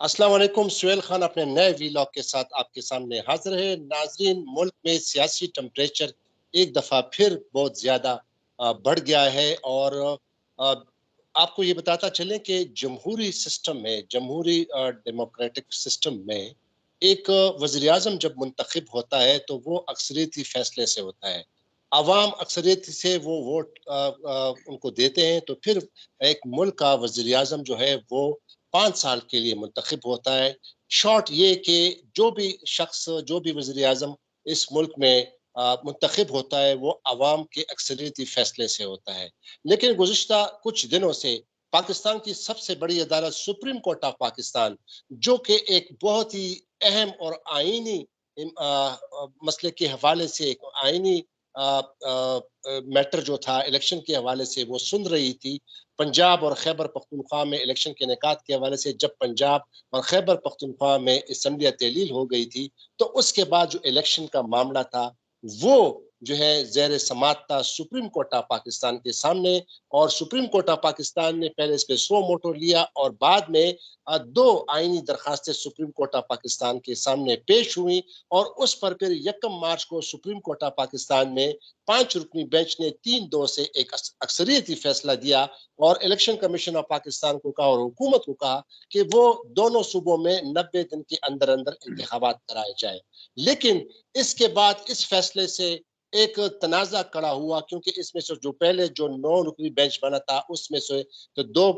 अस्सलाम वालेकुम। सुहेल खान अपने नए वीलॉग के साथ आपके सामने हाजिर है। नाजरीन, मुल्क में सियासी टेम्परेचर एक दफ़ा फिर बहुत ज़्यादा बढ़ गया है और अ, आपको ये बताता चलें कि जमहूरी सिस्टम में, जमहूरी डेमोक्रेटिक सिस्टम में एक वज़ीर आज़म जब मुंतखब होता है तो वो अक्सरियती फैसले से होता है। अवाम अक्सरियत से वो वोट उनको देते हैं, तो फिर एक मुल्क का वज़ीर आज़म जो है वो 5 साल के लिए मुंतखब होता है। शॉर्ट ये कि जो भी शख्स, जो भी वज़ीर-ए-आज़म इस मुल्क में मुंतखब होता है, वो अवाम के अक्सरियती फैसले से होता है। लेकिन गुज़िश्ता कुछ दिनों से पाकिस्तान की सबसे बड़ी अदालत सुप्रीम कोर्ट ऑफ पाकिस्तान, जो कि एक बहुत ही अहम और आईनी मसले के हवाले से एक आईनी मैटर जो था इलेक्शन के हवाले से वो सुन रही थी। पंजाब और खैबर पख्तूनख्वा में इलेक्शन के इनेकाद के हवाले से जब पंजाब और खैबर पख्तूनख्वा में असम्बलिया तहलील हो गई थी, तो उसके बाद जो इलेक्शन का मामला था, वो जो है ज़ेर समात था सुप्रीम कोर्ट ऑफ पाकिस्तान के सामने। और सुप्रीम कोर्ट ऑफ पाकिस्तान ने पहले इस पे सो मोटो लिया और बाद में 2 आईनी दरखास्तें सुप्रीम कोर्ट ऑफ पाकिस्तान के सामने पेश हुई और उस पर फिर 1 मार्च को सुप्रीम कोर्ट ऑफ पाकिस्तान में 5 रुकनी बेंच ने 3-2 से एक अक्सरियती फैसला दिया और इलेक्शन कमीशन ऑफ पाकिस्तान को कहा और हुकूमत को कहा कि वो दोनों सूबों में 90 दिन के अंदर अंदर इंतखाबात कराए जाए। लेकिन इसके बाद इस फैसले से एक तनाजा खड़ा हुआ, क्योंकि इसमें से जो पहले जो 9 रुकनी बेंच बना था उसमें से तो 2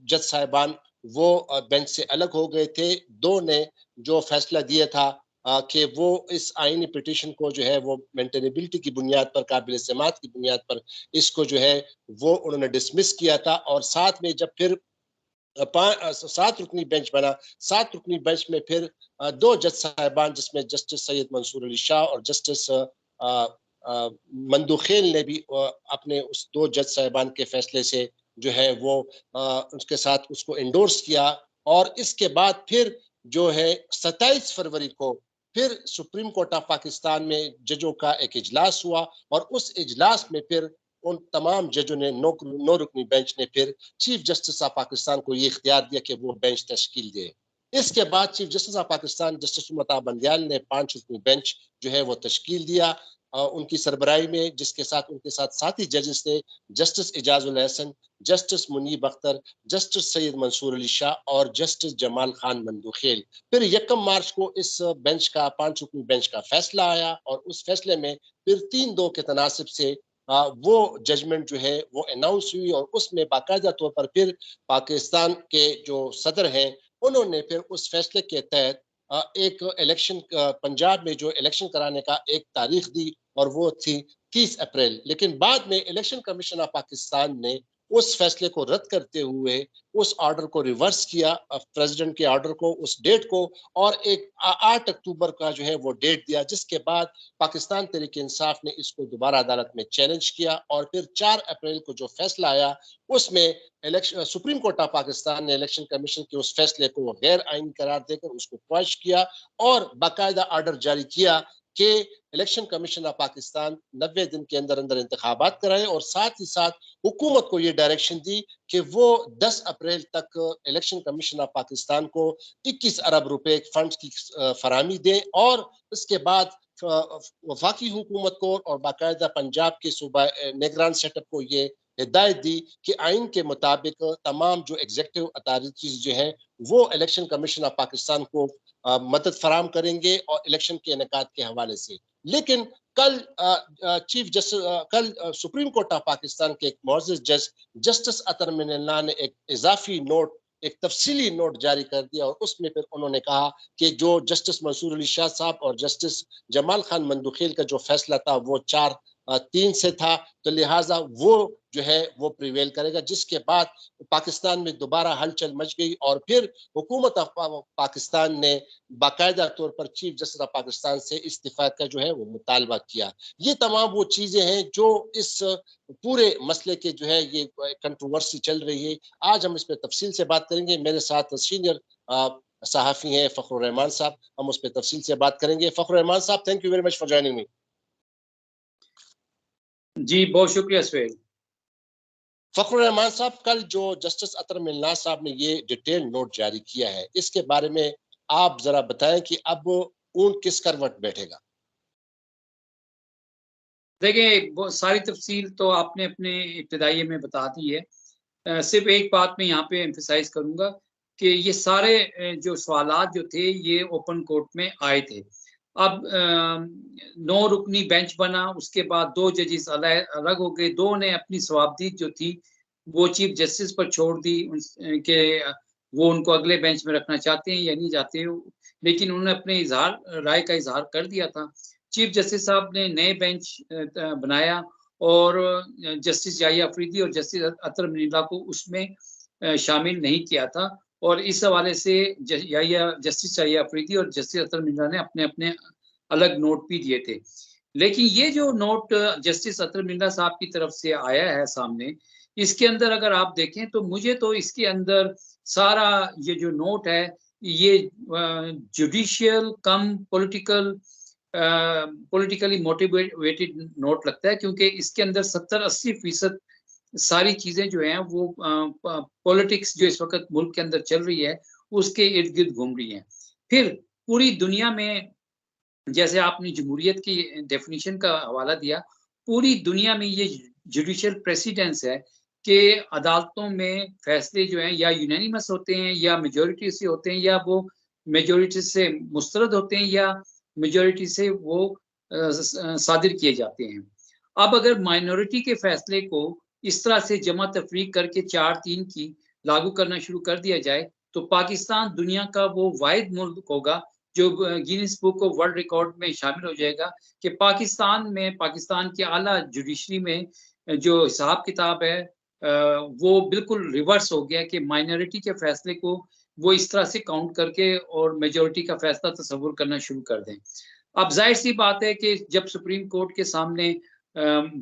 जज साहिबान वो बेंच से अलग हो गए थे। 2 ने जो फैसला दिया था कि वो इस आईनी पिटीशन को जो है वो मेंटेनेबिलिटी की बुनियाद पर, काबिल समात की बुनियाद पर इसको जो है वो उन्होंने डिसमिस किया था। और साथ में जब फिर 7 रुकनी बेंच बना, 7 रुकनी बेंच में फिर 2 जज साहिबान, जिसमें जस्टिस सैयद मंसूर अली शाह और जस्टिस मंदुखेल ने भी अपने उस 2 जज साहिबान के फैसले से जो है वो उसके साथ उसको एंडोर्स किया। और इसके बाद फिर जो है 27 फरवरी को फिर सुप्रीम कोर्ट ऑफ पाकिस्तान में जजों का एक इजलास हुआ और उस इजलास में फिर उन तमाम जजों ने, 9 रुकनी बेंच ने फिर चीफ जस्टिस ऑफ पाकिस्तान को ये इख्तियार दिया कि वो बेंच तश्कील दे। इसके बाद chief justice of Pakistan justice Umar Ata Bandial ने 5 रुकनी बेंच जो है वो तश्कील दिया उनकी सरबराही में, जिसके साथ उनके साथ साथी जजेस थे justice Ijazul Ahsan, justice Munib Akhtar, justice Syed Mansoor Ali Shah और जस्टिस जमाल खान मंदुखेल। फिर 1 मार्च को इस बेंच का, 5 रुकनी बेंच का फैसला आया और उस फैसले में फिर 3-2 के तनासिब से वो जजमेंट जो है वो अनाउंस हुई और उसमें बाकायदा तौर पर फिर पाकिस्तान के जो सदर हैं उन्होंने फिर उस फैसले के तहत एक इलेक्शन, पंजाब में जो इलेक्शन कराने का एक तारीख दी और वो थी 30 अप्रैल। लेकिन बाद में इलेक्शन कमीशन ऑफ पाकिस्तान ने उस फैसले को रद्द करते हुए उस ऑर्डर को रिवर्स किया, प्रेसिडेंट के ऑर्डर को, उस डेट को, और एक 8 अक्टूबर का जो है वो डेट दिया, जिसके बाद पाकिस्तान तहरीक इंसाफ ने इसको दोबारा अदालत में चैलेंज किया और फिर 4 अप्रैल को जो फैसला आया उसमें election, supreme court of Pakistan ने इलेक्शन कमीशन के उस फैसले को गैर आईनी करार देकर उसको ख्वाहिश किया और बाकायदा ऑर्डर जारी किया कि इलेक्शन कमीशन ऑफ पाकिस्तान 90 दिन के अंदर अंदर इंतखाबात कराए और साथ ही साथ हुकूमत को ये डायरेक्शन दी कि वो 10 अप्रैल तक इलेक्शन कमीशन ऑफ पाकिस्तान को 21 अरब रुपए फंड की फराहमी दें और उसके बाद वफाकी हुकूमत को और बाकायदा पंजाब के सूबा निगरान सेटअप को ये हिदायत दी कि आइन के मुताबिक तमाम जो एग्जीक्यूटिव अथॉरिटीज जो हैं वो इलेक्शन कमीशन ऑफ पाकिस्तान को मदद फराम करेंगे और इलेक्शन के इनेकाद के हवाले से। लेकिन कल चीफ जस्टिस, कल सुप्रीम कोर्ट ऑफ पाकिस्तान के एक मोअज़्ज़ज़ जज जस्टिस अतर मिनल्लाह ने एक इजाफी नोट, एक तफसीली नोट जारी कर दिया और उसमें फिर उन्होंने कहा कि जो जस्टिस मंसूर अली शाह साहब और जस्टिस जमाल खान मंदुखेल का जो फैसला था वो 4-3 से था, तो लिहाजा वो जो है वो प्रिवेल करेगा, जिसके बाद पाकिस्तान में दोबारा हलचल मच गई और फिर हुकूमत पाकिस्तान ने बाकायदा तौर पर चीफ जस्टिस ऑफ पाकिस्तान से इस्तीफा का जो है वो मुतालबा किया। ये तमाम वो चीजें हैं जो इस पूरे मसले के जो है ये कंट्रोवर्सी चल रही है। आज हम इस पर तफसील से बात करेंगे। मेरे साथ सीनियर सहाफ़ी हैं फ़खरुर रहमान साहब, हम उस पर तफसील से बात करेंगे। फ़खरुर रहमान साहब, thank you very much for joining me. जी बहुत शुक्रिया सुहेल। फखरुर रहमान साहब, कल जो जस्टिस अतर मिल्नास साहब ने ये डिटेल नोट जारी किया है, इसके बारे में आप जरा बताएं कि अब ऊंट किस करवट बैठेगा। देखिए, वो सारी तफसील तो आपने अपने इब्तिदाइये में बता दी है। सिर्फ एक बात मैं यहाँ पे एम्फसाइज करूंगा कि ये सारे जो सवालात जो थे ये ओपन कोर्ट में आए थे। अब 9 रुकनी बेंच बना, उसके बाद 2 जजेस अलग हो गए, 2 ने अपनी सवाबदीद जो थी वो चीफ जस्टिस पर छोड़ दी कि वो उनको अगले बेंच में रखना चाहते हैं या नहीं चाहते, लेकिन उन्होंने अपने राय का इजहार कर दिया था। चीफ जस्टिस साहब ने नए बेंच बनाया और जस्टिस याहिया अफरीदी और जस्टिस अतर मिर्ज़ा को उसमें शामिल नहीं किया था, और इस हवाले से जस्टिस याहिया अफरीदी और जस्टिस अतर मिर्ज़ा ने अपने अपने अलग नोट भी दिए थे। लेकिन ये जो नोट जस्टिस अतर मिर्ज़ा साहब की तरफ से आया है सामने, इसके अंदर अगर आप देखें तो मुझे तो इसके अंदर सारा ये जो नोट है ये जुडिशियल कम पॉलिटिकली मोटिवेटेड नोट लगता है, क्योंकि इसके अंदर 70-80% सारी चीजें जो हैं वो पॉलिटिक्स जो इस वक्त मुल्क के अंदर चल रही है उसके इर्द गिर्द घूम रही है। फिर पूरी दुनिया में, जैसे आपने जमहूरियत की डेफिनेशन का हवाला दिया, पूरी दुनिया में ये जुडिशियल प्रेसिडेंस है कि अदालतों में फैसले जो हैं या यूनानिमस होते हैं या मेजोरिटी से होते हैं, या वो मेजोरिटी से मुस्तरद होते हैं या मेजोरिटी से वो सादिर किए जाते हैं। अब अगर माइनॉरिटी के फैसले को इस तरह से जमा तफरीक करके 4-3 की लागू करना शुरू कर दिया जाए, तो पाकिस्तान दुनिया का वो वाहिद मुल्क होगा जो Guinness book of world record में शामिल हो जाएगा कि पाकिस्तान की आला जुडिशरी में जो हिसाब किताब है वो बिल्कुल रिवर्स हो गया कि माइनॉरिटी के फैसले को वो इस तरह से काउंट करके और मेजोरिटी का फैसला तस्वुर करना शुरू कर दें। अब जाहिर सी बात है कि जब सुप्रीम कोर्ट के सामने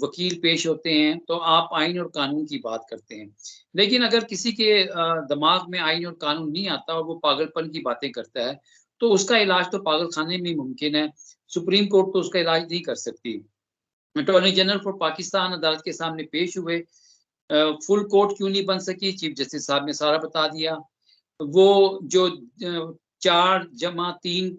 वकील पेश होते हैं तो आप आइन और कानून की बात करते हैं, लेकिन अगर किसी के दिमाग में आइन और कानून नहीं आता और वो पागलपन की बातें करता है, तो उसका इलाज तो पागल खाने में मुमकिन है। सुप्रीम कोर्ट तो उसका इलाज नहीं कर सकती। अटॉर्नी जनरल फॉर पाकिस्तान अदालत के सामने पेश हुए, फुल कोर्ट क्यों नहीं बन सकी, चीफ जस्टिस साहब ने सारा बता दिया। वो जो 4+3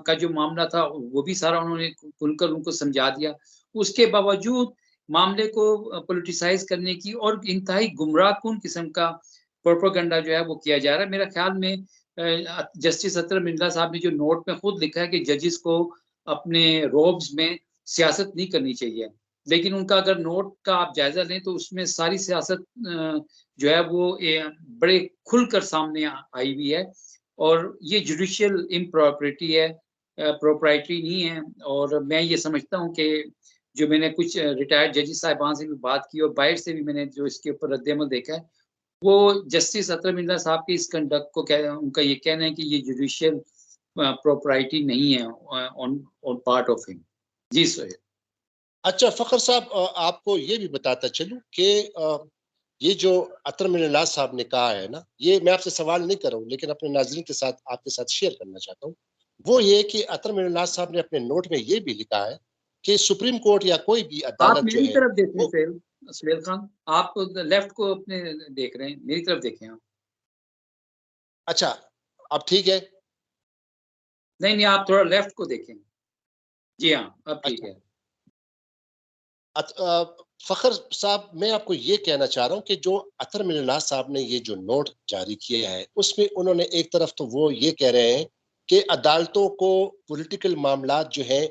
का जो मामला था वो भी सारा उन्होंने खुलकर उनको समझा दिया। उसके बावजूद मामले को पॉलिटिसाइज करने की और इंतहाई गुमराहकुन किस्म का प्रोपेगेंडा जो है वो किया जा रहा है। मेरा ख्याल में जस्टिस अतर मिर्ज़ा साहब ने जो नोट में खुद लिखा है कि जजेस को अपने रोब्स में सियासत नहीं करनी चाहिए, लेकिन उनका अगर नोट का आप जायजा लें तो उसमें सारी सियासत जो है वो बड़े खुलकर सामने आई हुई है, और ये जुडिशियल इम्प्रॉपर्टी है, प्रोप्राइटरी नहीं है। और मैं ये समझता हूँ कि जो मैंने कुछ रिटायर्ड जजेस साहिबान से भी बात की और बाहर से भी मैंने जो इसके ऊपर रद्द-ए-अमल देखा है, वो जस्टिस अतर मिर्ज़ा साहब के इस कंडक्ट को उनका ये कहना है कि ये जुडिशियल प्रोप्राइटी नहीं है on on part of him. जी सोहेल। अच्छा फ़खर साहब, आपको ये भी बताता चलूँ कि ये जो अतर मिर्ज़ा साहब ने कहा है ना, ये मैं आपसे सवाल नहीं कर रहा हूँ, लेकिन अपने नाज़रीन के साथ आपके साथ शेयर करना चाहता हूँ। वो ये कि अतर मिर्ज़ा साहब ने अपने नोट में ये भी लिखा है कि सुप्रीम कोर्ट या कोई भी आप अदालत जो मेरी है तरफ देखें वो सुहेल खान, आप लेफ्ट को अपने देख रहे हैं, मेरी तरफ देखें आप। अच्छा, अब ठीक है? नहीं, नहीं, आप थोड़ा लेफ्ट को देखें। जी हाँ, अब ठीक अच्छा। है। फ़खर साहब, मैं आपको ये कहना चाह रहा हूँ कि जो अतर मिर्ज़ा साहब ने ये जो नोट जारी किया है, उसमें उन्होंने एक तरफ तो वो ये कह रहे हैं कि अदालतों को पॉलिटिकल मामलात जो हैं,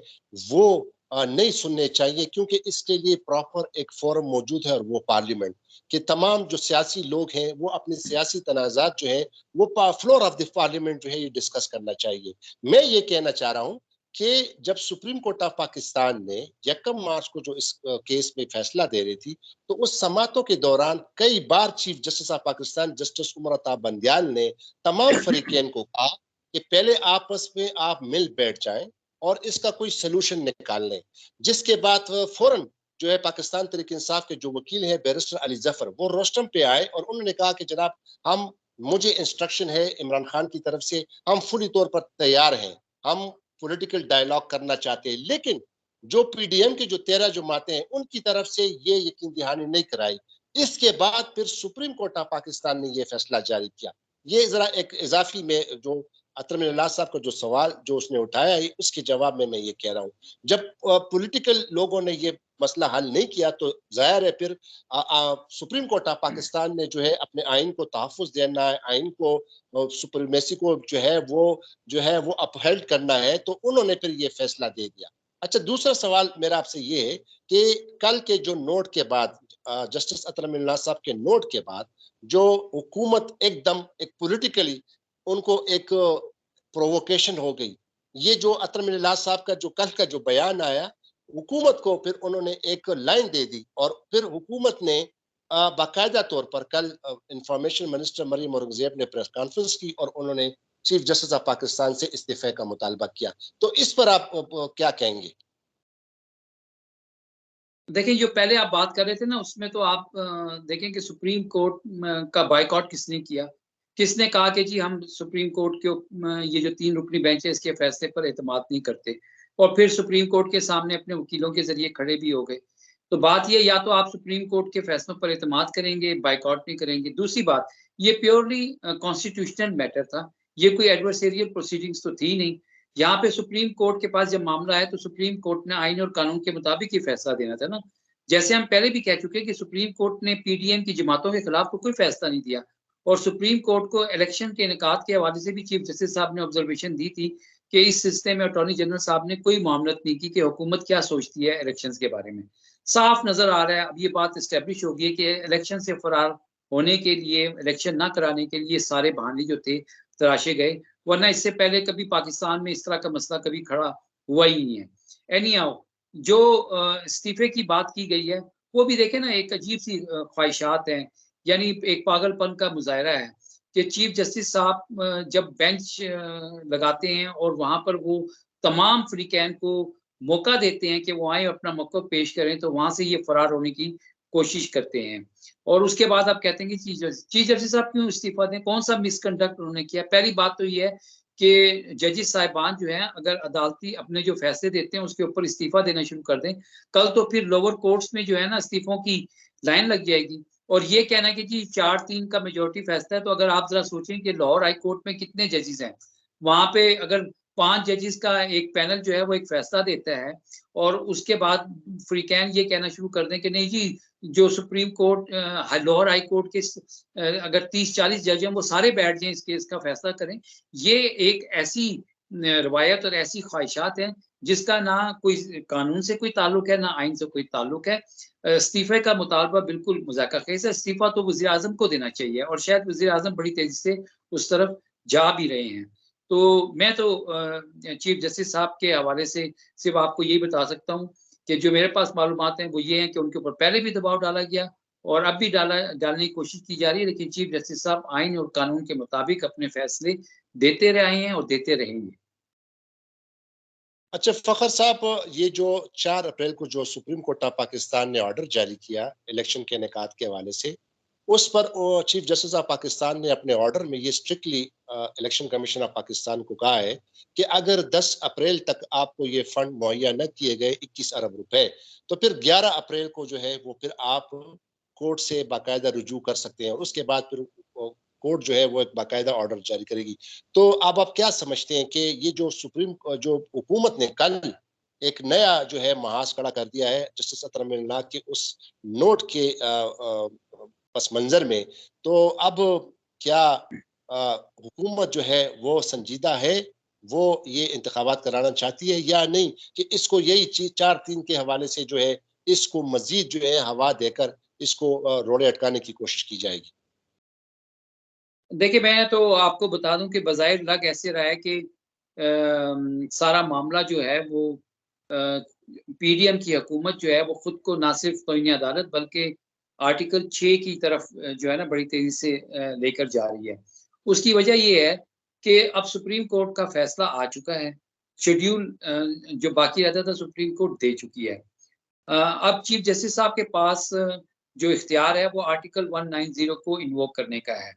वो नहीं सुनने चाहिए, क्योंकि इसके लिए प्रॉपर एक फ़ोरम मौजूद है और वो पार्लियामेंट, कि तमाम जो सियासी लोग हैं, वो अपने सियासी तनाज़ात जो हैं, वो फ्लोर ऑफ द पार्लियामेंट जो है, ये डिस्कस करना चाहिए। मैं ये कहना चाह रहा हूँ कि जब सुप्रीम कोर्ट ऑफ पाकिस्तान ने 1 मार्च को जो इस केस में फैसला दे रही थी, तो उस समातों के दौरान कई बार chief justice of Pakistan justice Umar Ata Bandial ने तमाम फरीकैन को कहा कि पहले आपस में आप मिल बैठ जाएं और इसका कोई सलूशन निकाल लें। जिसके बाद फौरन जो है पाकिस्तान तहरीक इंसाफ के जो वकील हैं बैरिस्टर अली जफर, वो रोस्टम पे आए और उन्होंने कहा कि जनाब, हम मुझे इंस्ट्रक्शन है इमरान खान की तरफ से, हम फुली तौर पर तैयार हैं, हम पॉलिटिकल डायलॉग करना चाहते हैं, लेकिन जो पीडीएम की जो 13 जमातें हैं उनकी तरफ से ये यकीन दहानी नहीं कराई। इसके बाद फिर सुप्रीम कोर्ट ऑफ पाकिस्तान ने ये फैसला जारी किया। ये जरा एक इजाफी में जो अतर मिनल्लाह साहब का जो सवाल जो उसने उठाया है, उसके जवाब में मैं ये कह रहा हूँ, जब पॉलिटिकल लोगों ने ये मसला हल नहीं किया तो जाहिर है फिर सुप्रीम कोर्ट ऑफ पाकिस्तान ने जो है अपने आइन को तहफ़्फ़ुज़ देना है, आइन को सुप्रीमेसी को जो है वो अपहेल्ड करना है, तो उन्होंने फिर ये फैसला दे दिया। अच्छा, दूसरा सवाल मेरा आपसे ये है कि कल के जो नोट के बाद जस्टिस अतर मिनल्लाह साहब के नोट के बाद जो हुकूमत एकदम एक पॉलिटिकली उनको एक प्रोवोकेशन हो गई। ये जो अतर मिनल्लाह साहब का जो कल का जो बयान आया, हुकूमत को फिर उन्होंने एक लाइन दे दी और फिर हुकूमत ने बाकायदा तौर पर कल इंफॉर्मेशन मिनिस्टर मरियम औरंगजेब ने प्रेस कॉन्फ्रेंस की और उन्होंने चीफ जस्टिस ऑफ पाकिस्तान से इस्तीफे का मुतालबा किया। तो इस पर आप क्या कहेंगे? देखिए, जो पहले आप बात कर रहे थे ना, उसमें तो आप देखें कि सुप्रीम कोर्ट का बायकॉट किसने किया? किसने कहा कि जी हम सुप्रीम कोर्ट के ये जो 3 रुकनी बेंच है इसके फैसले पर एतमाद नहीं करते, और फिर सुप्रीम कोर्ट के सामने अपने वकीलों के ज़रिए खड़े भी हो गए। तो बात ये, या तो आप सुप्रीम कोर्ट के फैसलों पर एतमाद करेंगे, बायकॉट नहीं करेंगे। दूसरी बात, ये प्योरली कॉन्स्टिट्यूशनल मैटर था, ये कोई एडवर्सेरियल प्रोसीडिंग्स तो थी नहीं। यहाँ पे सुप्रीम कोर्ट के पास जब मामला है तो सुप्रीम कोर्ट ने आइन और कानून के मुताबिक ही फैसला देना था ना। जैसे हम पहले भी कह चुके हैं कि सुप्रीम कोर्ट ने पीडीएम की जमातों के खिलाफ तो कोई फैसला नहीं दिया, और सुप्रीम कोर्ट को इलेक्शन के इनेकाद के हवाले से भी चीफ जस्टिस साहब ने ऑब्जर्वेशन दी थी कि इस सिलसिले में अटॉर्नी जनरल साहब ने कोई मामलत नहीं की कि हुकूमत क्या सोचती है इलेक्शन के बारे में। साफ नजर आ रहा है, अब ये बात इस्टेब्लिश हो गई है कि इलेक्शन से फरार होने के लिए, इलेक्शन ना कराने के लिए सारे बहाने जो थे तराशे गए, वरना इससे पहले कभी पाकिस्तान में इस तरह का मसला कभी खड़ा हुआ ही नहीं है। एनी हाउ, जो इस्तीफे की बात की गई है, वो भी देखें ना, एक अजीब सी ख्वाहिशात हैं, यानी एक पागलपन का मुजाहरा है कि चीफ जस्टिस साहब जब बेंच लगाते हैं और वहां पर वो तमाम फ्रीकैन को मौका देते हैं कि वो आए अपना मौक़िफ़ पेश करें, तो वहां से ये फरार होने की कोशिश करते हैं। और उसके बाद आप कहते हैं कि चीफ जस्टिस साहब क्यों इस्तीफा दें? कौन सा मिसकंडक्ट उन्होंने किया? पहली बात तो ये है कि जजेस साहिबान जो हैं, अगर अदालती अपने जो फैसले देते हैं उसके ऊपर इस्तीफा देना शुरू कर दें, कल तो फिर लोअर कोर्ट्स में जो है ना इस्तीफों की लाइन लग जाएगी। और ये कहना कि जी 4-3 का मेजॉरिटी फैसला है, तो अगर आप जरा सोचें कि लाहौर हाई कोर्ट में कितने जजेस हैं, वहां पे अगर 5 जजेस का एक पैनल जो है वो एक फैसला देता है, और उसके बाद फ्रीकैन ये कहना शुरू कर दें कि नहीं जी, जो supreme court Lahore high court के अगर 30-40 जज हैं वो सारे बैठ जाएं इस केस का फैसला करें, ये एक ऐसी रवायत और ऐसी ख्वाहिशात हैं जिसका ना कोई कानून से कोई ताल्लुक है, ना आइन से कोई ताल्लुक है। इस्तीफे का मुतालबा बिल्कुल मुज़ाकरा खेज़ है। इस्तीफा तो वज़ीर आज़म को देना चाहिए, और शायद वज़ीर आज़म बड़ी तेज़ी से उस तरफ जा भी रहे हैं। तो मैं तो चीफ जस्टिस साहब के हवाले से सिर्फ़ आपको यही बता सकता हूँ कि जो मेरे पास मालूमात हैं वो ये हैं कि उनके ऊपर पहले भी दबाव डाला गया और अब भी डालने की कोशिश की जा रही है, लेकिन चीफ जस्टिस साहब आइन और कानून के मुताबिक अपने फैसले देते रहे हैं और देते रहेंगे। अच्छा फ़खर साहब, ये जो 4 अप्रैल को जो सुप्रीम कोर्ट ऑफ पाकिस्तान ने ऑर्डर जारी किया इलेक्शन के इनेकाद के हवाले से, उस पर चीफ जस्टिस ऑफ पाकिस्तान ने अपने ऑर्डर में ये strictly election commission of Pakistan को कहा है कि अगर 10 अप्रैल तक आपको ये फंड मुहैया न किए गए 21 अरब रुपए, तो फिर 11 अप्रैल को जो है वो फिर आप कोर्ट से बाकायदा रुजू कर सकते हैं। उसके बाद फिर कोर्ट जो है वो एक बाकायदा ऑर्डर जारी करेगी। तो अब आप क्या समझते हैं कि ये जो जो हुकूमत ने कल एक नया जो है महाज खड़ा कर दिया है जस्टिस अतर मिल्ला के उस नोट के पस मंजर में, तो अब क्या हुकूमत जो है वो संजीदा है, वो ये इंतखाबात कराना चाहती है या नहीं, कि इसको यही चीज 4-3 के हवाले से जो है इसको मजीद जो है हवा देकर इसको रोड़े अटकाने की कोशिश की जाएगी? देखिए, मैं तो आपको बता दूं कि बज़ाहिर लग ऐसे रहा है कि सारा मामला जो है वो पीडीएम की हुकूमत जो है वो खुद को ना सिर्फ तौहीन अदालत बल्कि आर्टिकल 6 की तरफ जो है ना बड़ी तेजी से लेकर जा रही है। उसकी वजह ये है कि अब सुप्रीम कोर्ट का फैसला आ चुका है। शेड्यूल जो बाकी रहता था सुप्रीम कोर्ट दे चुकी है। अब चीफ जस्टिस साहब के पास जो इख्तियार है वो आर्टिकल 190 को इन्वोक करने का है।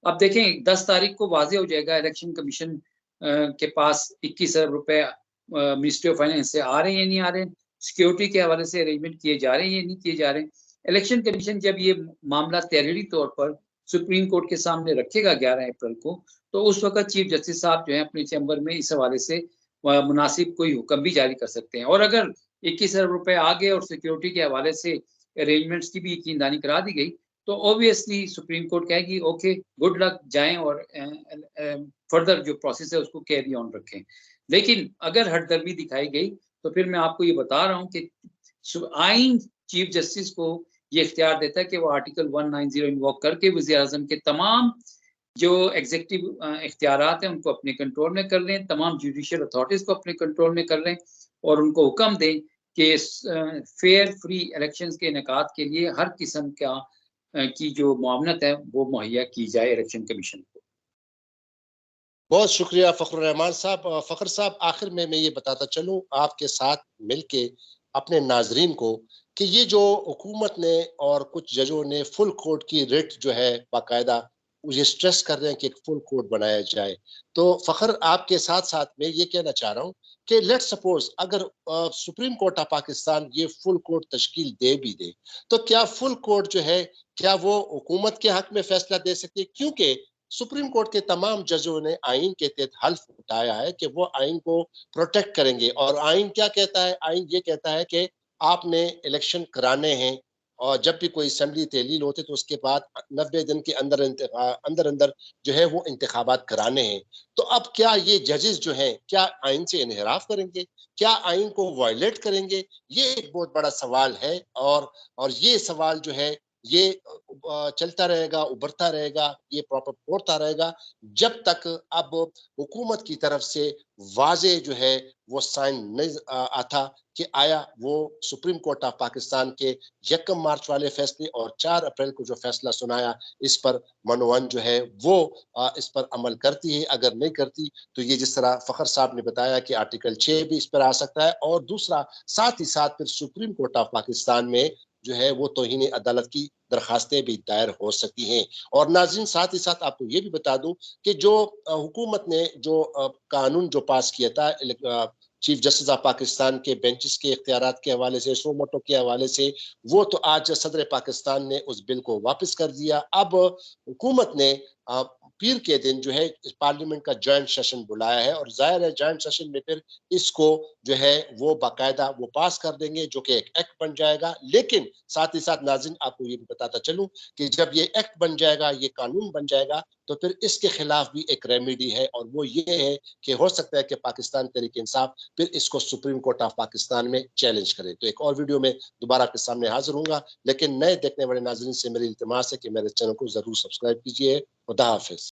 अब देखें 10 तारीख को वाज़ेह हो जाएगा इलेक्शन कमीशन के पास 21 अरब रुपए मिनिस्ट्री ऑफ फाइनेंस से आ रहे हैं या नहीं आ रहे हैं, सिक्योरिटी के हवाले से अरेंजमेंट किए जा रहे हैं या नहीं किए जा रहे हैं। इलेक्शन कमीशन जब ये मामला तहरीरी तौर पर सुप्रीम कोर्ट के सामने रखेगा 11 अप्रैल को, तो उस वक़्त चीफ जस्टिस साहब जो हैं अपने चैम्बर में इस हवाले से मुनासिब कोई हुक्म भी जारी कर सकते हैं। और अगर 21 अरब रुपए आ गए और सिक्योरिटी के हवाले से अरेंजमेंट्स की भी यकीनदानी करा दी गई, तो ऑब्वियसली सुप्रीम कोर्ट कहेगी ओके, गुड लक, जाएँ और फर्दर जो प्रोसेस है उसको कैरी ऑन रखें। लेकिन अगर हठधर्मी दिखाई गई, तो फिर मैं आपको ये बता रहा हूँ कि आइन चीफ जस्टिस को ये इख्तियार देता है कि वो आर्टिकल 190 इन्वोक करके वज़ीर-ए-आज़म के तमाम जो एग्जीक्यूटिव इख्तियारात हैं उनको अपने कंट्रोल में कर लें, तमाम जुडिशियल अथॉरिटीज़ को अपने कंट्रोल में कर लें और उनको हुक्म दें कि फेयर फ्री इलेक्शंस के इनेकाद के लिए हर किस्म का की जो मुआवनत है वो मुहैया की जाए इलेक्शन कमीशन को। बहुत शुक्रिया फ़खरुर रहमान साहब। फ़खर साहब, आखिर में मैं ये बताता चलूँ आपके साथ मिलके अपने नाज़रीन को कि ये जो हुकूमत ने और कुछ जजों ने फुल कोर्ट की रिट जो है बाकायदा ये स्ट्रेस कर रहे हैं कि एक फुल कोर्ट बनाया जाए। तो फ़खर, आपके साथ-साथ मैं ये कहना चाह रहा हूँ कि लेट्स सपोज़ अगर सुप्रीम कोर्ट ऑफ पाकिस्तान ये फुल कोर्ट तश्कील दे भी दे, तो क्या फुल कोर्ट जो है, क्या वो हुकूमत के हक में फैसला दे सकती है? क्योंकि सुप्रीम कोर्ट के तमाम जजों ने आइन के तहत हल्फ उठाया है कि वो आइन को प्रोटेक्ट करेंगे। और आइन क्या कहता है? आइन ये कहता है कि आपने इलेक्शन कराने हैं और जब भी कोई असेंबली तहलील होती है तो उसके बाद 90 दिन के अंदर अंदर अंदर जो है वो इंतखाबात कराने हैं। तो अब क्या ये जजेस जो हैं क्या आइन से इनहराफ करेंगे? क्या आइन को वायलेट करेंगे? ये एक बहुत बड़ा सवाल है। और ये सवाल जो है ये चलता रहेगा, उभरता रहेगा, ये प्रॉपर होता रहेगा जब तक अब हुकूमत की तरफ से वाज़े जो है वो साइन नहीं आता कि आया वो सुप्रीम कोर्ट ऑफ पाकिस्तान के 1 मार्च वाले फैसले और 4 अप्रैल को जो फैसला सुनाया, इस पर मनोवन जो है वो इस पर अमल करती है। अगर नहीं करती तो ये जिस तरह फ़खर साहब ने बताया कि आर्टिकल 6 भी इस पर आ सकता है। और दूसरा, साथ ही साथ फिर सुप्रीम कोर्ट ऑफ पाकिस्तान में जो है वो तौहीन अदालत की दरखास्तें भी दायर हो सकती हैं। और नाज़रीन, साथ ही साथ आपको ये भी बता दूं कि जो हुकूमत ने जो कानून जो पास किया था चीफ जस्टिस ऑफ पाकिस्तान के बेंचेस के इख्तियारात के हवाले से, सो मोटो के हवाले से, वो तो आज सदर पाकिस्तान ने उस बिल को वापस कर दिया। अब हुकूमत ने पीर के दिन जो है पार्लियामेंट का जॉइंट सेशन बुलाया है और जाहिर है जॉइंट सेशन में फिर इसको जो है वो बाकायदा वो पास कर देंगे जो कि एक एक्ट बन जाएगा। लेकिन साथ ही साथ नाज़रीन आपको ये भी बताता चलूं कि जब ये एक्ट बन जाएगा, ये कानून बन जाएगा, तो फिर इसके खिलाफ भी एक रेमेडी है और वो ये है कि हो सकता है कि पाकिस्तान तहरीक इंसाफ फिर इसको सुप्रीम कोर्ट ऑफ पाकिस्तान में चैलेंज करे। तो एक और वीडियो में दोबारा आपके सामने हाजिर हूंगा, लेकिन नए देखने वाले नाज़रीन से मेरी इल्तिमास है कि मेरे चैनल को जरूर सब्सक्राइब कीजिए। खुदा हाफिज।